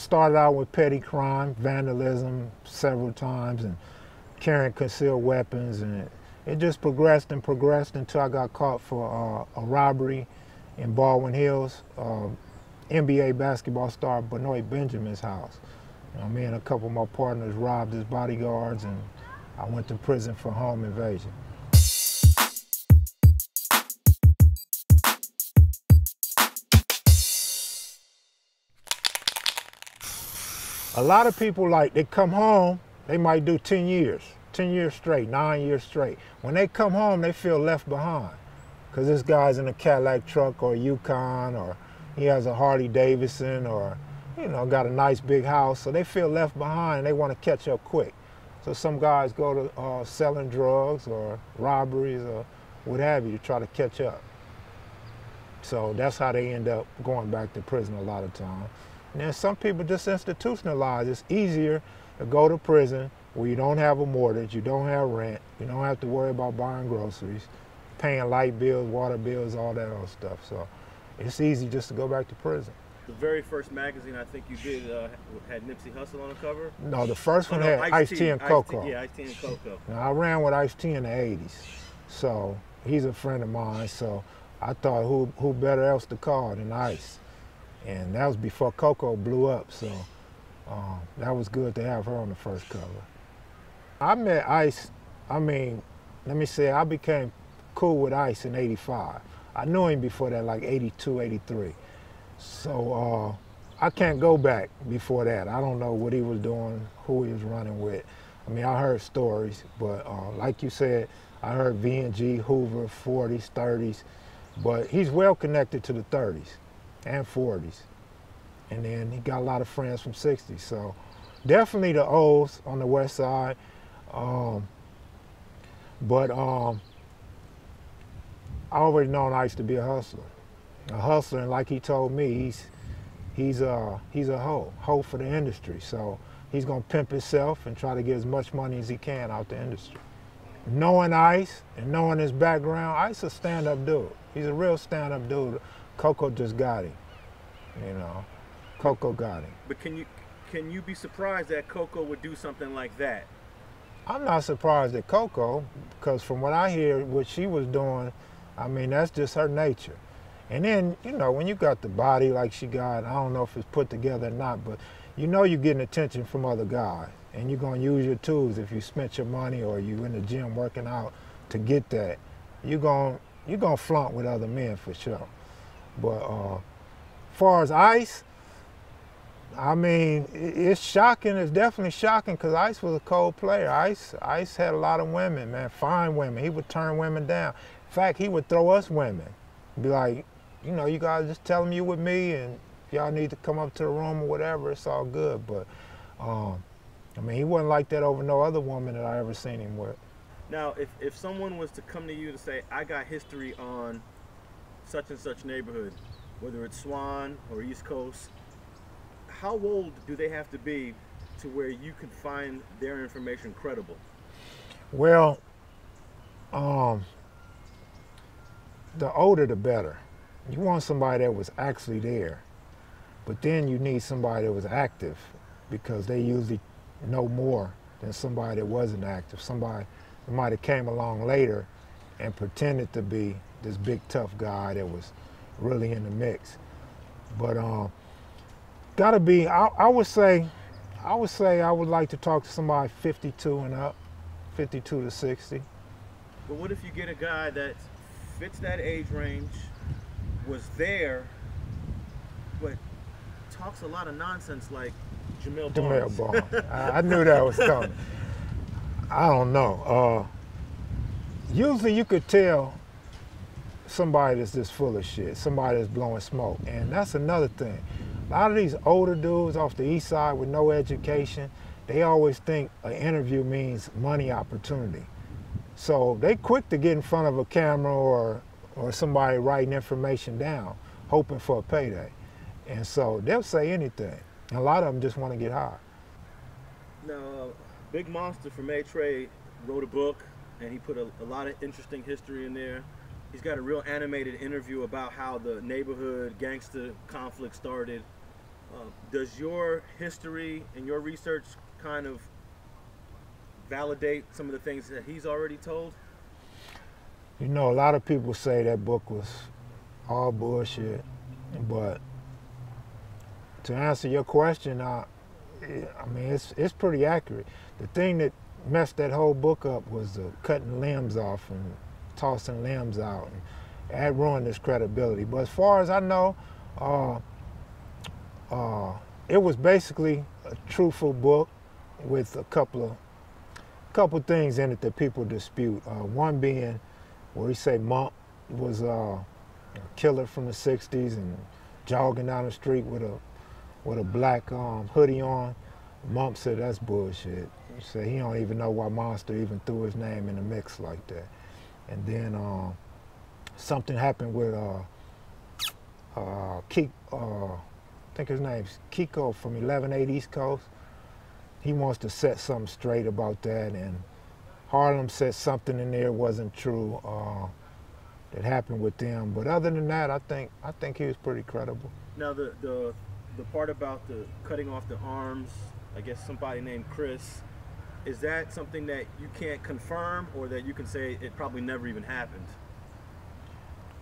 started out with petty crime, vandalism several times, and carrying concealed weapons, and it just progressed and progressed until I got caught for a robbery in Baldwin Hills, NBA basketball star Benoit Benjamin's house. You know, me and a couple of my partners robbed his bodyguards, and I went to prison for home invasion. A lot of people, like, they come home, they might do 10 years straight, 9 years straight. When they come home, they feel left behind because this guy's in a Cadillac truck or a Yukon, or he has a Harley Davidson, or, you know, got a nice big house. So they feel left behind and they want to catch up quick. So some guys go to selling drugs or robberies or what have you to try to catch up. So that's how they end up going back to prison a lot of times. And then some people just institutionalize. It's easier to go to prison where you don't have a mortgage, you don't have rent, you don't have to worry about buying groceries, paying light bills, water bills, all that other stuff. So it's easy just to go back to prison. The very first magazine I think you did had Nipsey Hussle on the cover? No, the first one had Ice-T and Coco. Yeah, Ice-T and Coco. Now, I ran with Ice-T in the 80s, so he's a friend of mine, so I thought who better else to call than Ice? And that was before Coco blew up, so that was good to have her on the first cover. I met Ice, I mean, let me say, I became cool with Ice in '85. I knew him before that, like '82, '83. So I can't go back before that. I don't know what he was doing, who he was running with. I mean, I heard stories, but like you said, I heard V&G, Hoover, 40s, 30s, but he's well connected to the 30s and 40s. And then he got a lot of friends from 60s. So definitely the O's on the west side. But I always known Ice to be a hustler. A hustler, and like he told me, he's a hoe for the industry. So he's gonna pimp himself and try to get as much money as he can out the industry. Knowing Ice and knowing his background, Ice a stand-up dude. He's a real stand-up dude. Coco just got him, you know. Coco got him. But can you be surprised that Coco would do something like that? I'm not surprised at Coco, because from what I hear, what she was doing, I mean, that's just her nature. And then, you know, when you got the body like she got, I don't know if it's put together or not, but you know you're getting attention from other guys. And you're going to use your tools. If you spent your money or you in the gym working out to get that, you're going to flaunt with other men for sure. But as far as Ice, I mean, it's shocking. It's definitely shocking because Ice was a cold player. Ice had a lot of women, man, fine women. He would turn women down. In fact, he would throw us women. Be like, you know, you guys just tell him you with me and y'all need to come up to the room or whatever, it's all good. But, I mean, he wasn't like that over no other woman that I ever seen him with. Now, if someone was to come to you to say, I got history on such and such neighborhood, whether it's Swan or East Coast, how old do they have to be to where you can find their information credible? Well, the older the better. You want somebody that was actually there, but then you need somebody that was active because they usually know more than somebody that wasn't active. Somebody that might have came along later and pretended to be this big tough guy that was really in the mix. But gotta be, I would say I would like to talk to somebody 52 and up, 52 to 60. But what if you get a guy that fits that age range, was there, but talks a lot of nonsense like Jamel Barnes? I knew that was coming. I don't know. Usually you could tell somebody that's just full of shit, somebody that's blowing smoke. And that's another thing. A lot of these older dudes off the east side with no education, they always think an interview means money opportunity. So they quick to get in front of a camera or somebody writing information down, hoping for a payday. And so they'll say anything. And a lot of them just want to get high. Now, Big Monster from A-Trade wrote a book, and he put a lot of interesting history in there. He's got a real animated interview about how the neighborhood gangster conflict started. Does your history and your research kind of validate some of the things that he's already told? You know, a lot of people say that book was all bullshit, but to answer your question, I mean, it's pretty accurate. The thing that messed that whole book up was the cutting limbs off and tossing limbs out, and that ruined his credibility. But as far as I know, it was basically a truthful book with a couple things in it that people dispute. One being where he say Mump was a killer from the '60s and jogging down the street with a black hoodie on. Mump said that's bullshit. He said he don't even know why Monster even threw his name in the mix like that. And then something happened with I think his name's Kiko from 1180 East Coast. He wants to set something straight about that, and Harlem said something in there wasn't true that happened with them. But other than that, I think he was pretty credible. Now the part about the cutting off the arms, I guess somebody named Chris, is that something that you can't confirm, or that you can say it probably never even happened?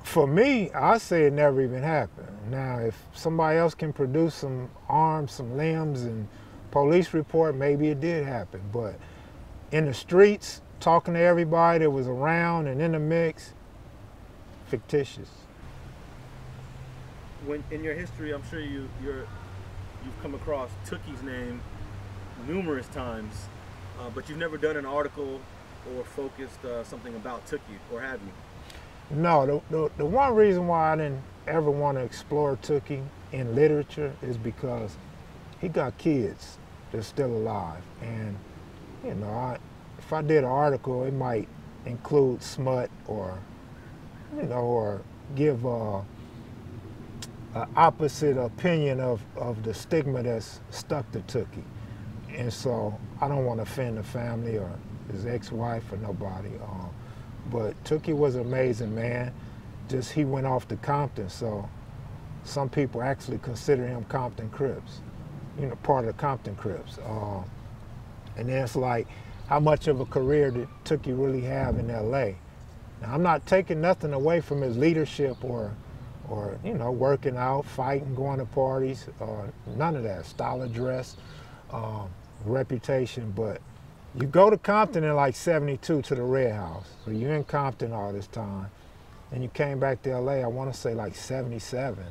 For me, I say it never even happened. Now, if somebody else can produce some arms, some limbs, and police report, maybe it did happen. But in the streets, talking to everybody that was around and in the mix, fictitious. When in your history, I'm sure you've come across Tookie's name numerous times, but you've never done an article or focused something about Tookie, or have you? No, the one reason why I didn't ever want to explore Tookie in literature is because he got kids that's still alive, and you know, if I did an article, it might include smut or or give an opposite opinion of the stigma that's stuck to Tookie, and so I don't want to offend the family or his ex-wife or nobody. But Tookie was an amazing man. Just he went off to Compton, so some people actually consider him Compton Crips, part of the Compton Crips. And then it's like, how much of a career did Tookie really have in LA? Now, I'm not taking nothing away from his leadership or working out, fighting, going to parties, none of that, style of dress, reputation, but you go to Compton in like '72 to the Red House. So you're in Compton all this time. And you came back to LA, I want to say like '77.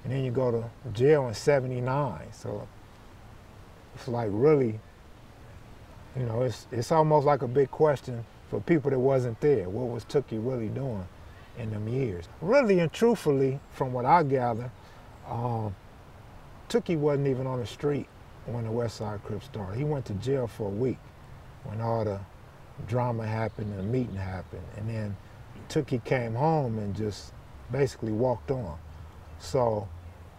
And then you go to jail in '79. So it's like really, it's almost like a big question for people that wasn't there. What was Tookie really doing in them years? Really and truthfully, from what I gather, Tookie wasn't even on the street when the West Side Crip started. He went to jail for a week when all the drama happened and the meeting happened. And then Tookie came home and just basically walked on. So,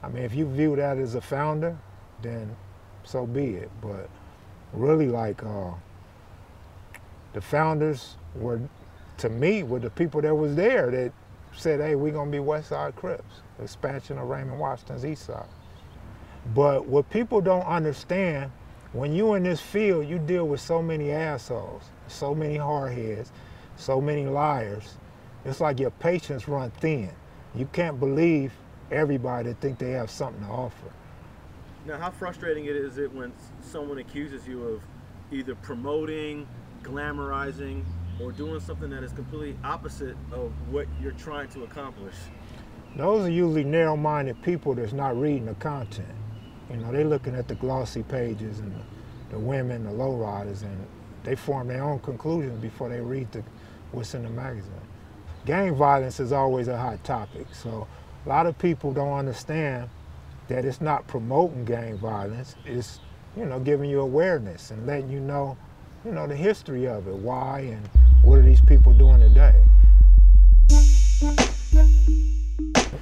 I mean, if you view that as a founder, then so be it. But really, like, the founders were, to me, were the people that was there that said, hey, we're gonna be West Side Crips, expansion of Raymond Washington's East Side. But what people don't understand, when you in this field, you deal with so many assholes, so many hardheads, so many liars. It's like your patience run thin. You can't believe everybody that think they have something to offer. Now, how frustrating is it when someone accuses you of either promoting, glamorizing, or doing something that is completely opposite of what you're trying to accomplish? Those are usually narrow-minded people that's not reading the content. They're looking at the glossy pages and the women, the lowriders, and they form their own conclusions before they read what's in the magazine. Gang violence is always a hot topic, so a lot of people don't understand that it's not promoting gang violence, it's giving you awareness and letting you know the history of it, why and what are these people doing today.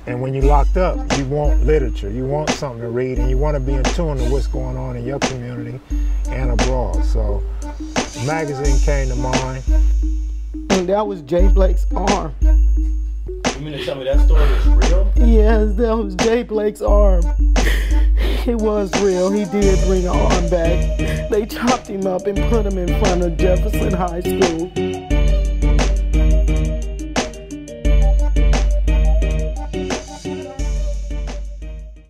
And when you're locked up, you want literature, you want something to read, and you want to be in tune to what's going on in your community and abroad. So the magazine came to mind. And that was Jay Blake's arm. You mean to tell me that story is real? Yes, that was Jay Blake's arm. It was real. He did bring an arm back. They chopped him up and put him in front of Jefferson High School.